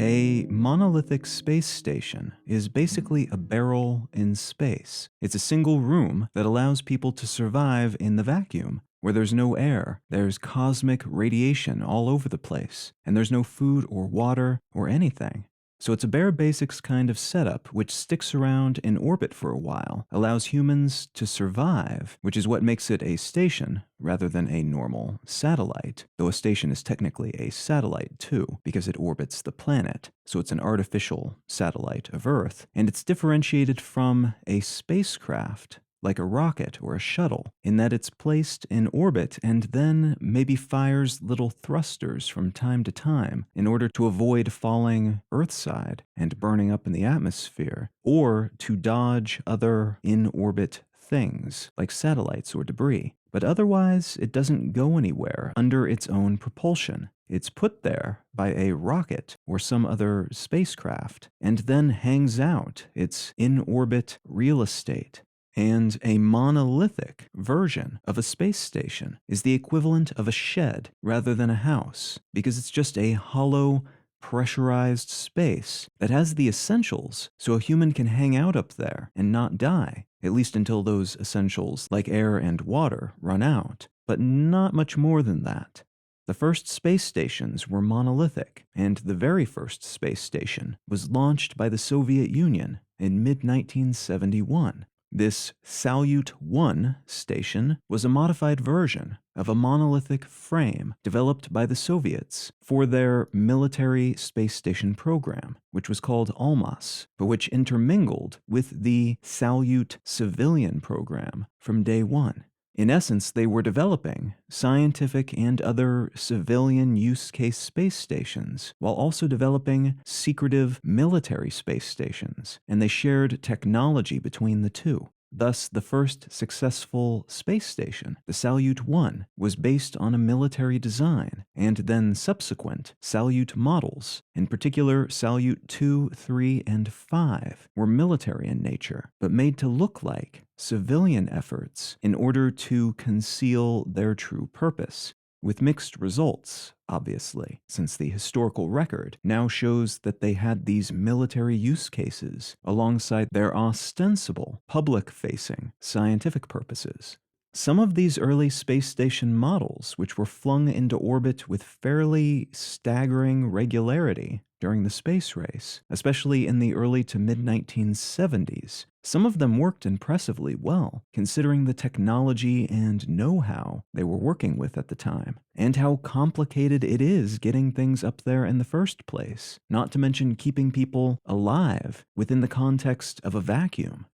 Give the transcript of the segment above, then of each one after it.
A monolithic space station is basically a barrel in space. It's a single room that allows people to survive in the vacuum, where there's no air, there's cosmic radiation all over the place, and there's no food or water or anything. So it's a bare basics kind of setup which sticks around in orbit for a while, allows humans to survive, which is what makes it a station rather than a normal satellite, though a station is technically a satellite too, because it orbits the planet, so it's an artificial satellite of Earth, and it's differentiated from a spacecraft, like a rocket or a shuttle, in that it's placed in orbit and then maybe fires little thrusters from time to time in order to avoid falling Earthside and burning up in the atmosphere, or to dodge other in-orbit things like satellites or debris. But otherwise, it doesn't go anywhere under its own propulsion. It's put there by a rocket or some other spacecraft, and then hangs out its in-orbit real estate. And a monolithic version of a space station is the equivalent of a shed rather than a house, because it's just a hollow, pressurized space that has the essentials so a human can hang out up there and not die, at least until those essentials like air and water run out, but not much more than that. The first space stations were monolithic, and the very first space station was launched by the Soviet Union in mid-1971. This Salyut 1 station was a modified version of a monolithic frame developed by the Soviets for their military space station program, which was called Almaz, but which intermingled with the Salyut civilian program from day one. In essence, they were developing scientific and other civilian use case space stations, while also developing secretive military space stations, and they shared technology between the two. Thus, the first successful space station, the Salyut 1, was based on a military design, and then subsequent Salyut models, in particular Salyut 2, 3, and 5, were military in nature, but made to look like civilian efforts in order to conceal their true purpose, with mixed results, obviously, since the historical record now shows that they had these military use cases alongside their ostensible public-facing scientific purposes. Some of these early space station models, which were flung into orbit with fairly staggering regularity during the space race, especially in the early to mid-1970s, some of them worked impressively well, considering the technology and know-how they were working with at the time, and how complicated it is getting things up there in the first place, not to mention keeping people alive within the context of a vacuum.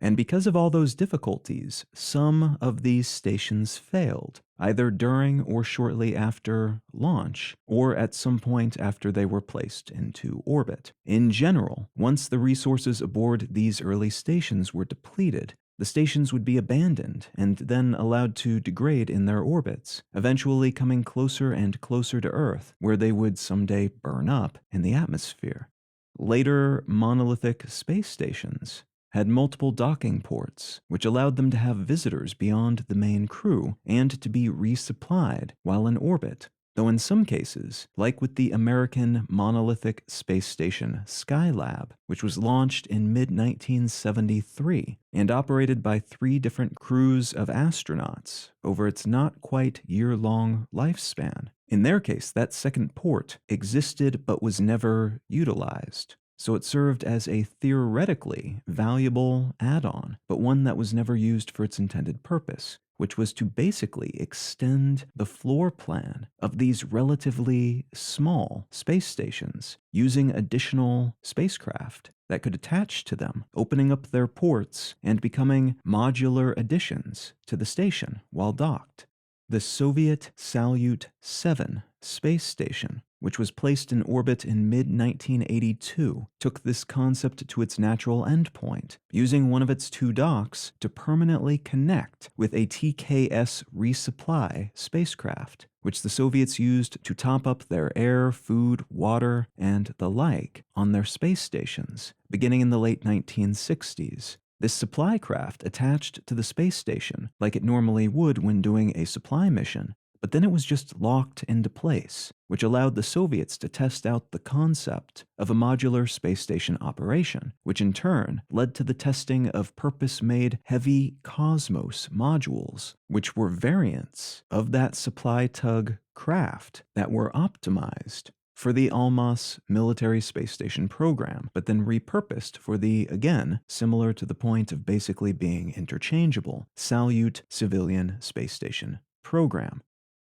And because of all those difficulties, some of these stations failed, either during or shortly after launch, or at some point after they were placed into orbit. In general, once the resources aboard these early stations were depleted, the stations would be abandoned and then allowed to degrade in their orbits, eventually coming closer and closer to Earth, where they would someday burn up in the atmosphere. Later monolithic space stations had multiple docking ports, which allowed them to have visitors beyond the main crew and to be resupplied while in orbit, though in some cases, like with the American monolithic space station Skylab, which was launched in mid-1973 and operated by 3 different crews of astronauts over its not quite year-long lifespan. In their case, that second port existed but was never utilized. So it served as a theoretically valuable add-on, but one that was never used for its intended purpose, which was to basically extend the floor plan of these relatively small space stations using additional spacecraft that could attach to them, opening up their ports and becoming modular additions to the station while docked. The Soviet Salyut 7 space station, which was placed in orbit in mid-1982, took this concept to its natural endpoint, using one of its 2 docks to permanently connect with a TKS resupply spacecraft, which the Soviets used to top up their air, food, water, and the like on their space stations, beginning in the late 1960s. This supply craft attached to the space station, like it normally would when doing a supply mission, but then it was just locked into place, which allowed the Soviets to test out the concept of a modular space station operation, which in turn led to the testing of purpose-made heavy Cosmos modules, which were variants of that supply tug craft that were optimized for the Almaz military space station program, but then repurposed for the, again, similar to the point of basically being interchangeable, Salyut civilian space station program.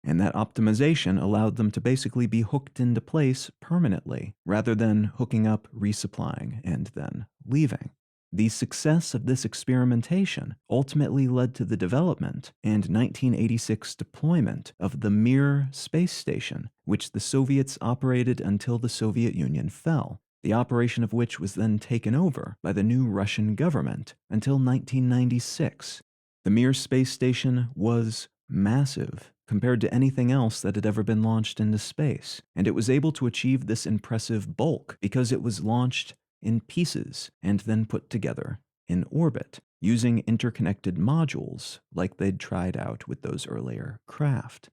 And that optimization allowed them to basically be hooked into place permanently, rather than hooking up, resupplying, and then leaving. The success of this experimentation ultimately led to the development and 1986 deployment of the Mir space station, which the Soviets operated until the Soviet Union fell, the operation of which was then taken over by the new Russian government until 1996. The Mir space station was massive compared to anything else that had ever been launched into space, and it was able to achieve this impressive bulk because it was launched in pieces and then put together in orbit, using interconnected modules like they'd tried out with those earlier craft.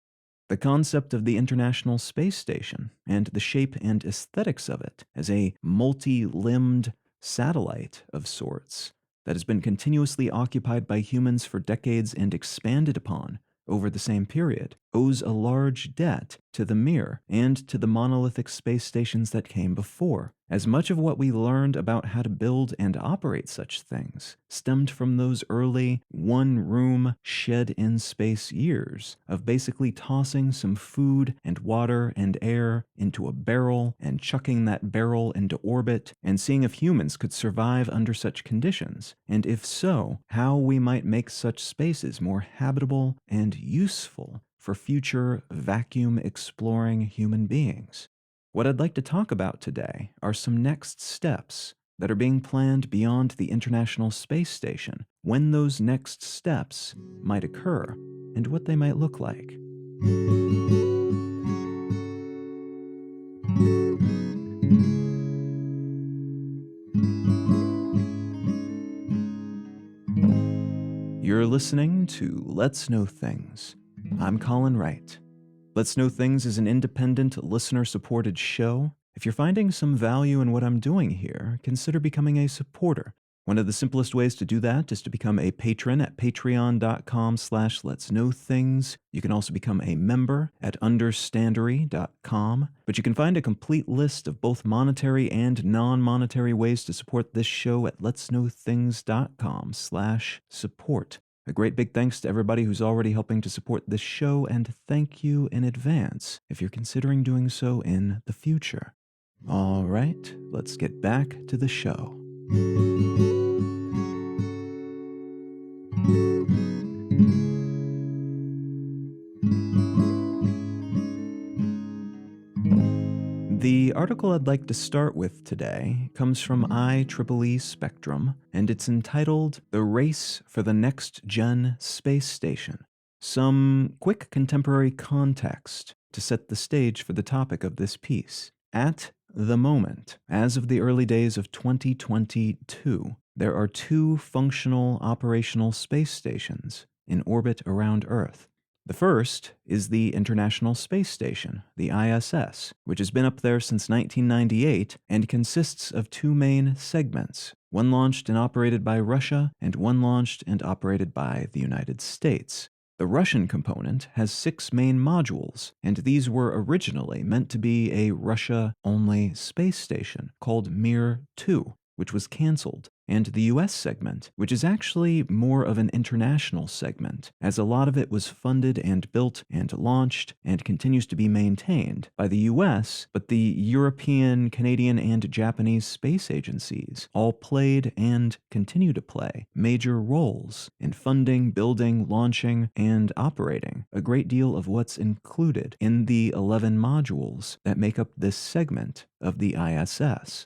The concept of the International Space Station and the shape and aesthetics of it as a multi-limbed satellite of sorts that has been continuously occupied by humans for decades and expanded upon over the same period owes a large debt to the Mir and to the monolithic space stations that came before, as much of what we learned about how to build and operate such things stemmed from those early one-room shed-in-space years of basically tossing some food and water and air into a barrel and chucking that barrel into orbit and seeing if humans could survive under such conditions, and if so, how we might make such spaces more habitable and useful for future vacuum-exploring human beings. What I'd like to talk about today are some next steps that are being planned beyond the International Space Station, when those next steps might occur, and what they might look like. You're listening to Let's Know Things. I'm Colin Wright. Let's Know Things is an independent, listener-supported show. If you're finding some value in what I'm doing here, consider becoming a supporter. One of the simplest ways to do that is to become a patron at patreon.com/letsknowthings. You can also become a member at understandery.com. But you can find a complete list of both monetary and non-monetary ways to support this show at letsknowthings.com/support. A great big thanks to everybody who's already helping to support this show, and thank you in advance if you're considering doing so in the future. All right, let's get back to the show. The article I'd like to start with today comes from IEEE Spectrum, and it's entitled "The Race for the Next Gen Space Station." Some quick contemporary context to set the stage for the topic of this piece. At the moment, as of the early days of 2022, there are 2 functional operational space stations in orbit around Earth. The first is the International Space Station, the ISS, which has been up there since 1998 and consists of 2 main segments, one launched and operated by Russia and one launched and operated by the United States. The Russian component has 6 main modules, and these were originally meant to be a Russia-only space station called Mir 2, which was canceled, and the US segment, which is actually more of an international segment, as a lot of it was funded and built and launched and continues to be maintained by the US, but the European, Canadian, and Japanese space agencies all played and continue to play major roles in funding, building, launching, and operating a great deal of what's included in the 11 modules that make up this segment of the ISS.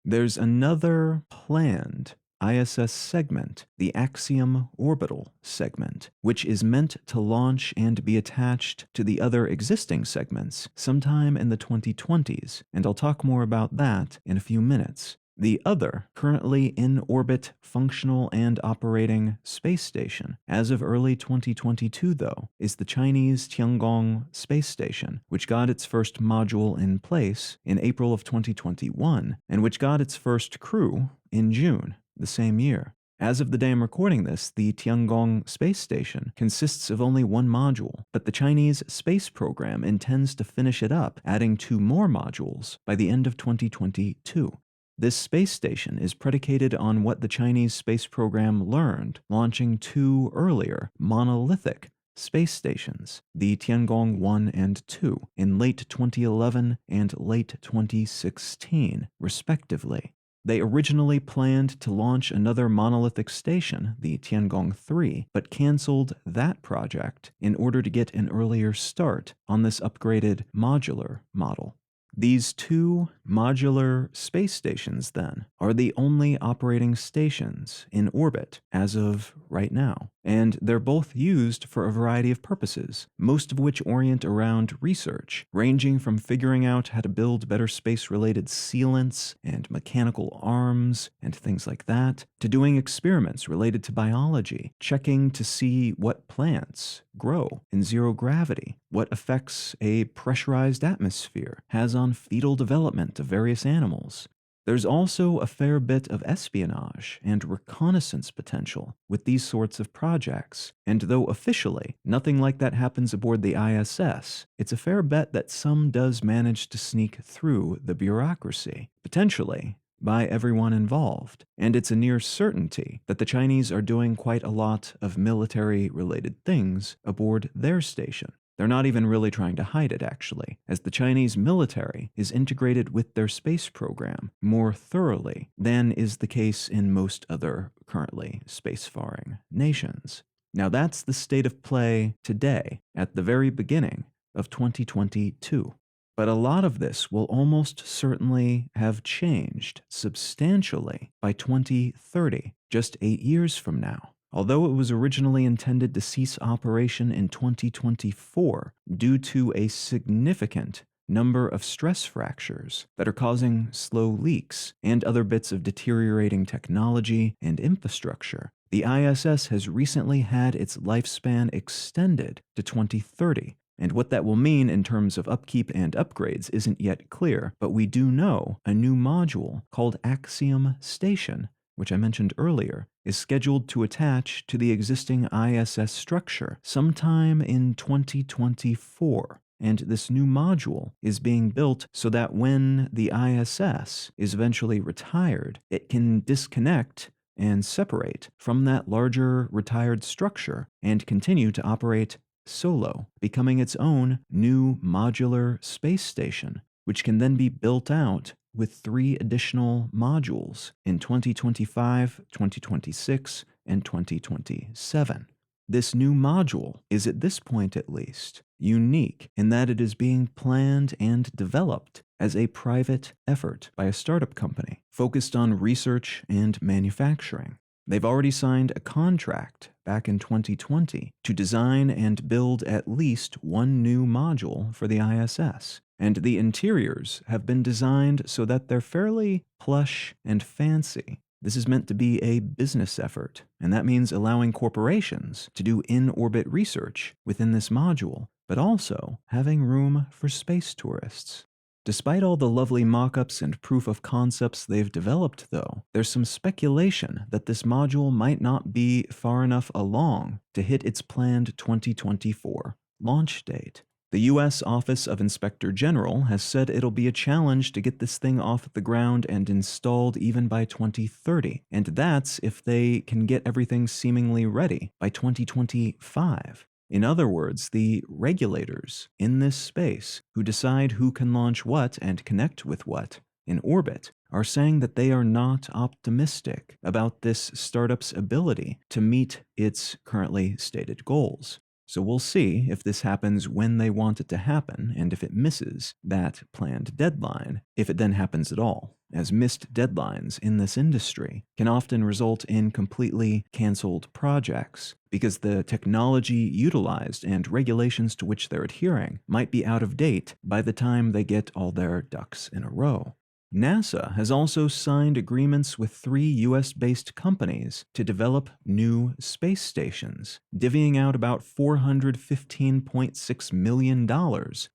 There's another planned ISS segment, the Axiom Orbital segment, which is meant to launch and be attached to the other existing segments sometime in the 2020s, and I'll talk more about that in a few minutes. The other, currently in orbit, functional, and operating space station, as of early 2022 though, is the Chinese Tiangong Space Station, which got its first module in place in April of 2021, and which got its first crew in June the same year. As of the day I'm recording this, the Tiangong Space Station consists of only one module, but the Chinese space program intends to finish it up, adding 2 more modules by the end of 2022. This space station is predicated on what the Chinese space program learned, launching 2 earlier monolithic space stations, the Tiangong 1 and 2, in late 2011 and late 2016, respectively. They originally planned to launch another monolithic station, the Tiangong 3, but canceled that project in order to get an earlier start on this upgraded modular model. These 2 modular space stations, then, are the only operating stations in orbit as of right now, and they're both used for a variety of purposes, most of which orient around research, ranging from figuring out how to build better space-related sealants and mechanical arms and things like that, to doing experiments related to biology, checking to see what plants grow in zero gravity, what effects a pressurized atmosphere has on fetal development of various animals. There's also a fair bit of espionage and reconnaissance potential with these sorts of projects, and though officially nothing like that happens aboard the ISS, it's a fair bet that some does manage to sneak through the bureaucracy, potentially by everyone involved, and it's a near certainty that the Chinese are doing quite a lot of military-related things aboard their station. They're not even really trying to hide it, actually, as the Chinese military is integrated with their space program more thoroughly than is the case in most other currently spacefaring nations. Now that's the state of play today, at the very beginning of 2022. But a lot of this will almost certainly have changed substantially by 2030, just 8 years from now. Although it was originally intended to cease operation in 2024 due to a significant number of stress fractures that are causing slow leaks and other bits of deteriorating technology and infrastructure, the ISS has recently had its lifespan extended to 2030. And what that will mean in terms of upkeep and upgrades isn't yet clear, but we do know a new module called Axiom Station, which I mentioned earlier, is scheduled to attach to the existing ISS structure sometime in 2024. And this new module is being built so that when the ISS is eventually retired, it can disconnect and separate from that larger retired structure and continue to operate solo, becoming its own new modular space station, which can then be built out with 3 additional modules in 2025, 2026, and 2027. This new module is, at this point at least, unique in that it is being planned and developed as a private effort by a startup company focused on research and manufacturing. They've already signed a contract back in 2020 to design and build at least 1 new module for the ISS, and the interiors have been designed so that they're fairly plush and fancy. This is meant to be a business effort, and that means allowing corporations to do in-orbit research within this module, but also having room for space tourists. Despite all the lovely mock-ups and proof of concepts they've developed, though, there's some speculation that this module might not be far enough along to hit its planned 2024 launch date. The U.S. Office of Inspector General has said it'll be a challenge to get this thing off the ground and installed even by 2030, and that's if they can get everything seemingly ready by 2025. In other words, the regulators in this space who decide who can launch what and connect with what in orbit are saying that they are not optimistic about this startup's ability to meet its currently stated goals. So we'll see if this happens when they want it to happen, and if it misses that planned deadline, if it then happens at all, as missed deadlines in this industry can often result in completely canceled projects, because the technology utilized and regulations to which they're adhering might be out of date by the time they get all their ducks in a row. NASA has also signed agreements with 3 US-based companies to develop new space stations, divvying out about $415.6 million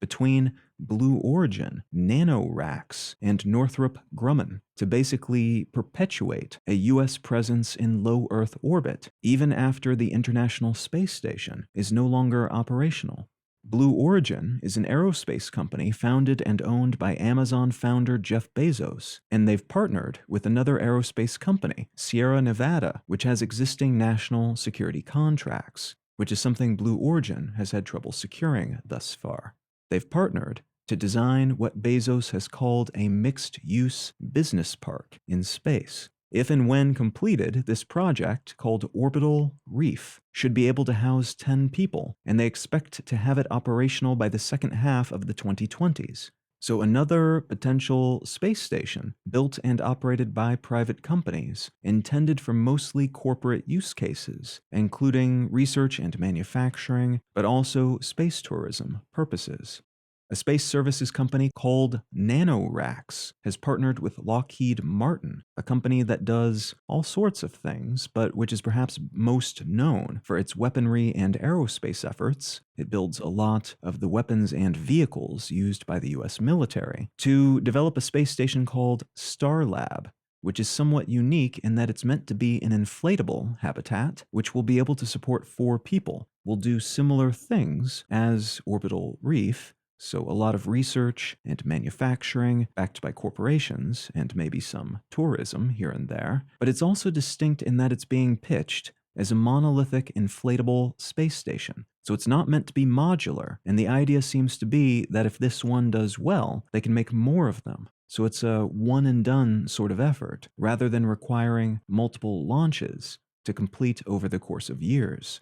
between Blue Origin, NanoRacks, and Northrop Grumman to basically perpetuate a US presence in low Earth orbit, even after the International Space Station is no longer operational. Blue Origin is an aerospace company founded and owned by Amazon founder Jeff Bezos, and they've partnered with another aerospace company, Sierra Nevada, which has existing national security contracts, which is something Blue Origin has had trouble securing thus far. They've partnered to design what Bezos has called a mixed-use business park in space. If and when completed, this project, called Orbital Reef, should be able to house 10 people, and they expect to have it operational by the second half of the 2020s. So another potential space station, built and operated by private companies, intended for mostly corporate use cases, including research and manufacturing, but also space tourism purposes. A space services company called NanoRacks has partnered with Lockheed Martin, a company that does all sorts of things, but which is perhaps most known for its weaponry and aerospace efforts. It builds a lot of the weapons and vehicles used by the US military, to develop a space station called Starlab, which is somewhat unique in that it's meant to be an inflatable habitat, which will be able to support 4 people. Will do similar things as Orbital Reef, so a lot of research and manufacturing backed by corporations and maybe some tourism here and there, but it's also distinct in that it's being pitched as a monolithic inflatable space station. So it's not meant to be modular, and the idea seems to be that if this one does well, they can make more of them. So it's a one-and-done sort of effort, rather than requiring multiple launches to complete over the course of years.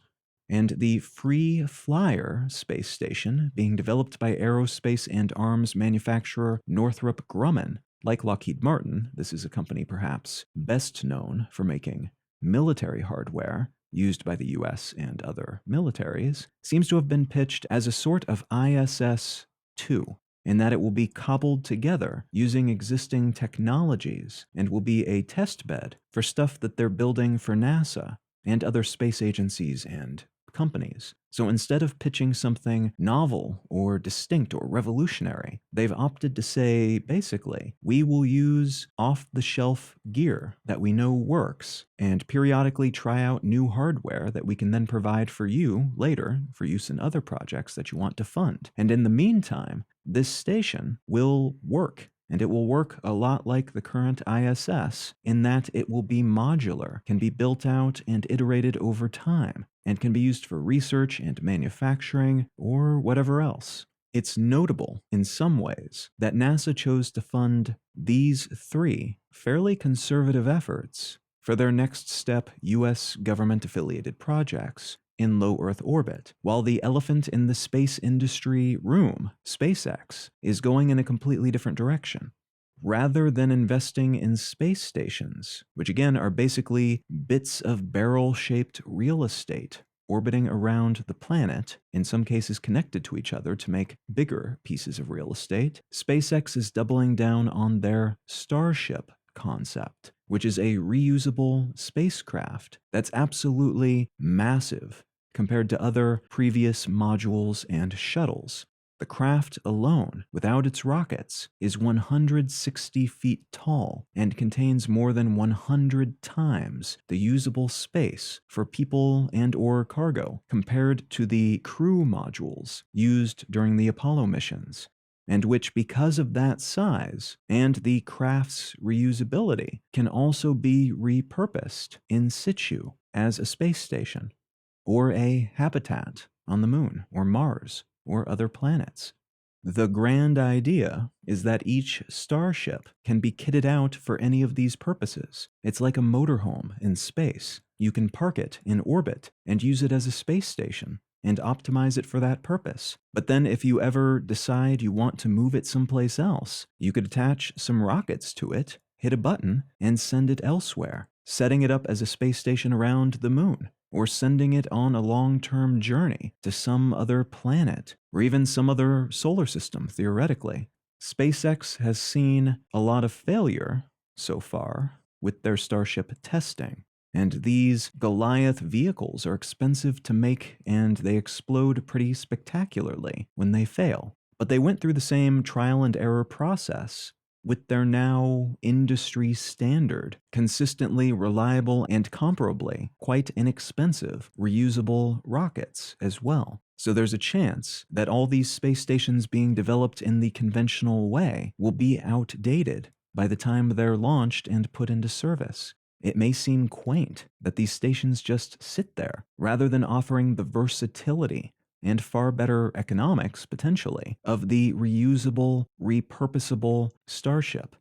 And the Free Flyer space station, being developed by aerospace and arms manufacturer Northrop Grumman. Like Lockheed Martin, this is a company perhaps best known for making military hardware used by the US and other militaries, seems to have been pitched as a sort of ISS-2, in that it will be cobbled together using existing technologies and will be a test bed for stuff that they're building for NASA and other space agencies and companies. So instead of pitching something novel or distinct or revolutionary, they've opted to say, basically, we will use off-the-shelf gear that we know works and periodically try out new hardware that we can then provide for you later for use in other projects that you want to fund. And in the meantime, this station will work. And it will work a lot like the current ISS in that it will be modular, can be built out and iterated over time, and can be used for research and manufacturing or whatever else. It's notable in some ways that NASA chose to fund these 3 fairly conservative efforts for their next step US government-affiliated projects in low Earth orbit, while the elephant in the space industry room, SpaceX, is going in a completely different direction. Rather than investing in space stations, which again are basically bits of barrel-shaped real estate orbiting around the planet, in some cases connected to each other to make bigger pieces of real estate, SpaceX is doubling down on their Starship concept, which is a reusable spacecraft that's absolutely massive compared to other previous modules and shuttles. The craft alone, without its rockets, is 160 feet tall and contains more than 100 times the usable space for people and/or cargo compared to the crew modules used during the Apollo missions, and which, because of that size and the craft's reusability, can also be repurposed in situ as a space station or a habitat on the moon or Mars or other planets. The grand idea is that each starship can be kitted out for any of these purposes. It's like a motorhome in space. You can park it in orbit and use it as a space station and optimize it for that purpose. But then if you ever decide you want to move it someplace else, you could attach some rockets to it, hit a button, and send it elsewhere, setting it up as a space station around the moon, or sending it on a long-term journey to some other planet, or even some other solar system, theoretically. SpaceX has seen a lot of failure so far with their Starship testing. And these Goliath vehicles are expensive to make and they explode pretty spectacularly when they fail. But they went through the same trial and error process with their now industry standard, consistently reliable and comparably quite inexpensive reusable rockets as well. So there's a chance that all these space stations being developed in the conventional way will be outdated by the time they're launched and put into service. It may seem quaint that these stations just sit there, rather than offering the versatility and far better economics, potentially, of the reusable, repurposable Starship,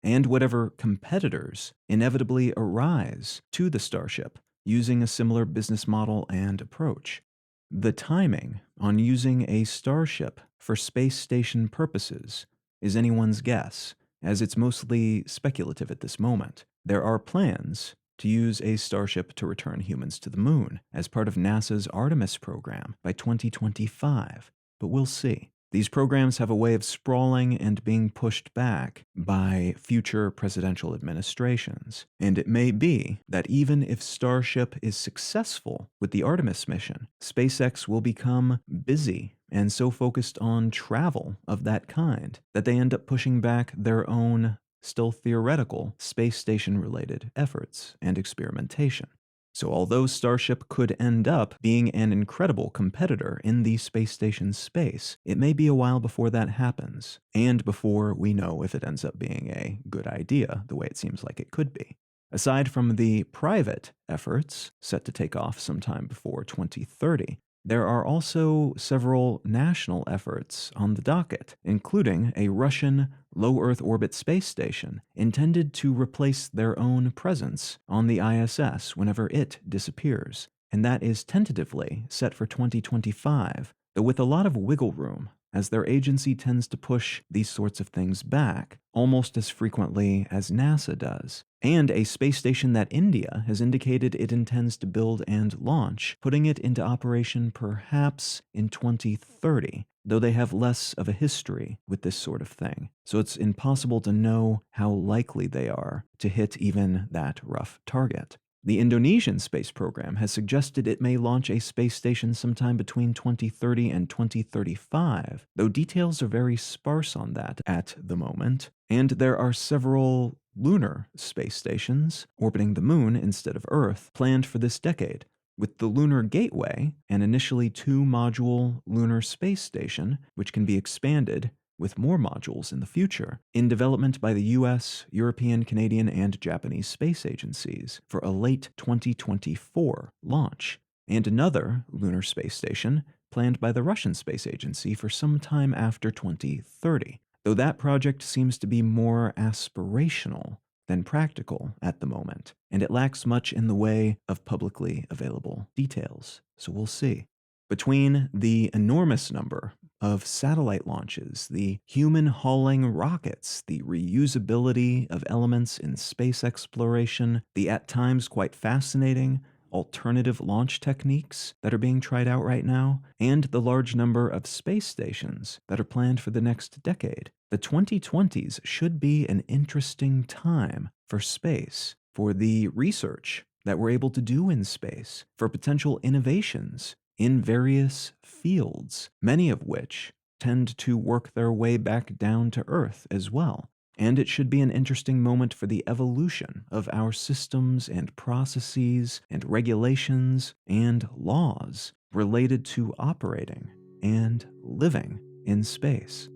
and whatever competitors inevitably arise to the Starship using a similar business model and approach. The timing on using a Starship for space station purposes is anyone's guess, as it's mostly speculative at this moment. There are plans to use a Starship to return humans to the moon as part of NASA's Artemis program by 2025, but we'll see. These programs have a way of sprawling and being pushed back by future presidential administrations, and it may be that even if Starship is successful with the Artemis mission, SpaceX will become busy and so focused on travel of that kind that they end up pushing back their own still theoretical space station-related efforts and experimentation. So although Starship could end up being an incredible competitor in the space station space, it may be a while before that happens, and before we know if it ends up being a good idea the way it seems like it could be. Aside from the private efforts set to take off sometime before 2030, there are also several national efforts on the docket, including a Russian low Earth orbit space station intended to replace their own presence on the ISS whenever it disappears, and that is tentatively set for 2025, though with a lot of wiggle room, as their agency tends to push these sorts of things back almost as frequently as NASA does. And a space station that India has indicated it intends to build and launch, putting it into operation perhaps in 2030, though they have less of a history with this sort of thing. So it's impossible to know how likely they are to hit even that rough target. The Indonesian space program has suggested it may launch a space station sometime between 2030 and 2035, though details are very sparse on that at the moment. And there are several lunar space stations orbiting the moon instead of Earth planned for this decade, with the Lunar Gateway, an initially 2-module lunar space station, which can be expanded with more modules in the future, in development by the US, European, Canadian, and Japanese space agencies for a late 2024 launch, and another lunar space station planned by the Russian Space Agency for some time after 2030, though that project seems to be more aspirational than practical at the moment, and it lacks much in the way of publicly available details, so we'll see. Between the enormous number of satellite launches, the human hauling rockets, the reusability of elements in space exploration, the at times quite fascinating alternative launch techniques that are being tried out right now, and the large number of space stations that are planned for the next decade, the 2020s should be an interesting time for space, for the research that we're able to do in space, for potential innovations in various fields, many of which tend to work their way back down to Earth as well. And it should be an interesting moment for the evolution of our systems and processes and regulations and laws related to operating and living in space.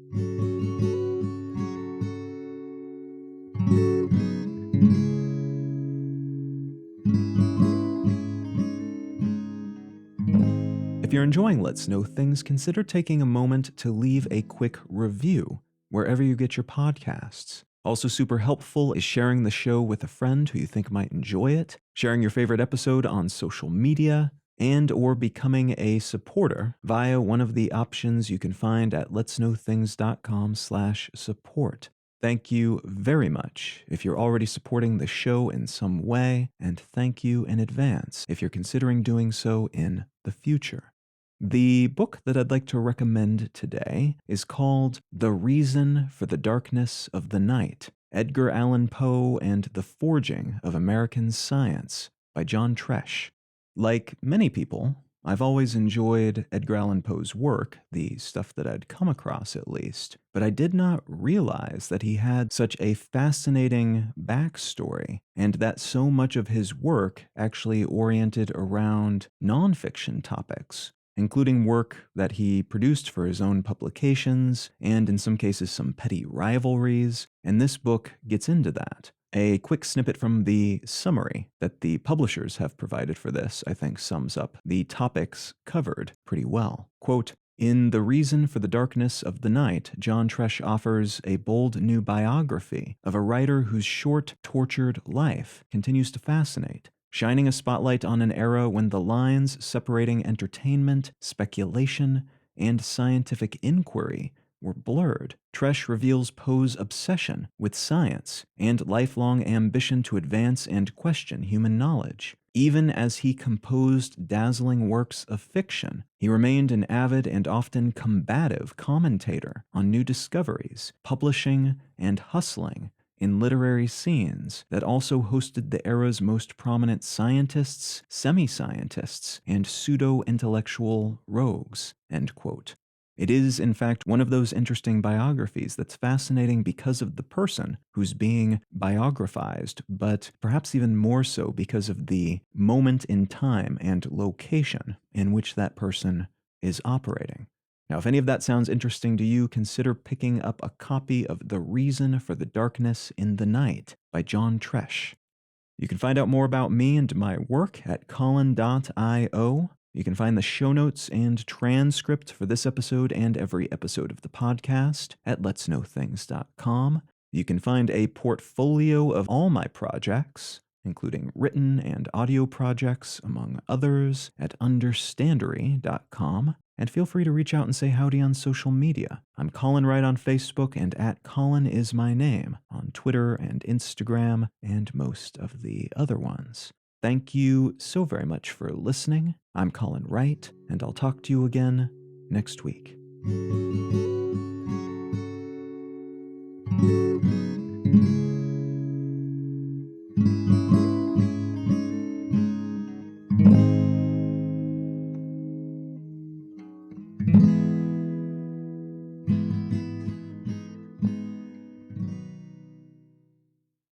If you're enjoying Let's Know Things, consider taking a moment to leave a quick review wherever you get your podcasts. Also super helpful is sharing the show with a friend who you think might enjoy it, sharing your favorite episode on social media, and or becoming a supporter via one of the options you can find at letsknowthings.com/support. Thank you very much if you're already supporting the show in some way, and thank you in advance if you're considering doing so in the future. The book that I'd like to recommend today is called The Reason for the Darkness of the Night: Edgar Allan Poe and the Forging of American Science by John Tresh. Like many people, I've always enjoyed Edgar Allan Poe's work, the stuff that I'd come across at least, but I did not realize that he had such a fascinating backstory and that so much of his work actually oriented around nonfiction topics, including work that he produced for his own publications and in some cases some petty rivalries, and this book gets into that. A quick snippet from the summary that the publishers have provided for this, I think, sums up the topics covered pretty well. Quote, "In The Reason for the Darkness of the Night, John Tresh offers a bold new biography of a writer whose short, tortured life continues to fascinate, shining a spotlight on an era when the lines separating entertainment, speculation, and scientific inquiry were blurred. Tresh reveals Poe's obsession with science and lifelong ambition to advance and question human knowledge. Even as he composed dazzling works of fiction, he remained an avid and often combative commentator on new discoveries, publishing and hustling in literary scenes that also hosted the era's most prominent scientists, semi-scientists, and pseudo-intellectual rogues." End quote. It is, in fact, one of those interesting biographies that's fascinating because of the person who's being biographized, but perhaps even more so because of the moment in time and location in which that person is operating. Now, if any of that sounds interesting to you, consider picking up a copy of The Reason for the Darkness in the Night by John Tresh. You can find out more about me and my work at colin.io. You can find the show notes and transcript for this episode and every episode of the podcast at letsknowthings.com. You can find a portfolio of all my projects, including written and audio projects, among others, at understandery.com. And feel free to reach out and say howdy on social media. I'm Colin Wright on Facebook and at Colin is my name on Twitter and Instagram and most of the other ones. Thank you so very much for listening. I'm Colin Wright, and I'll talk to you again next week.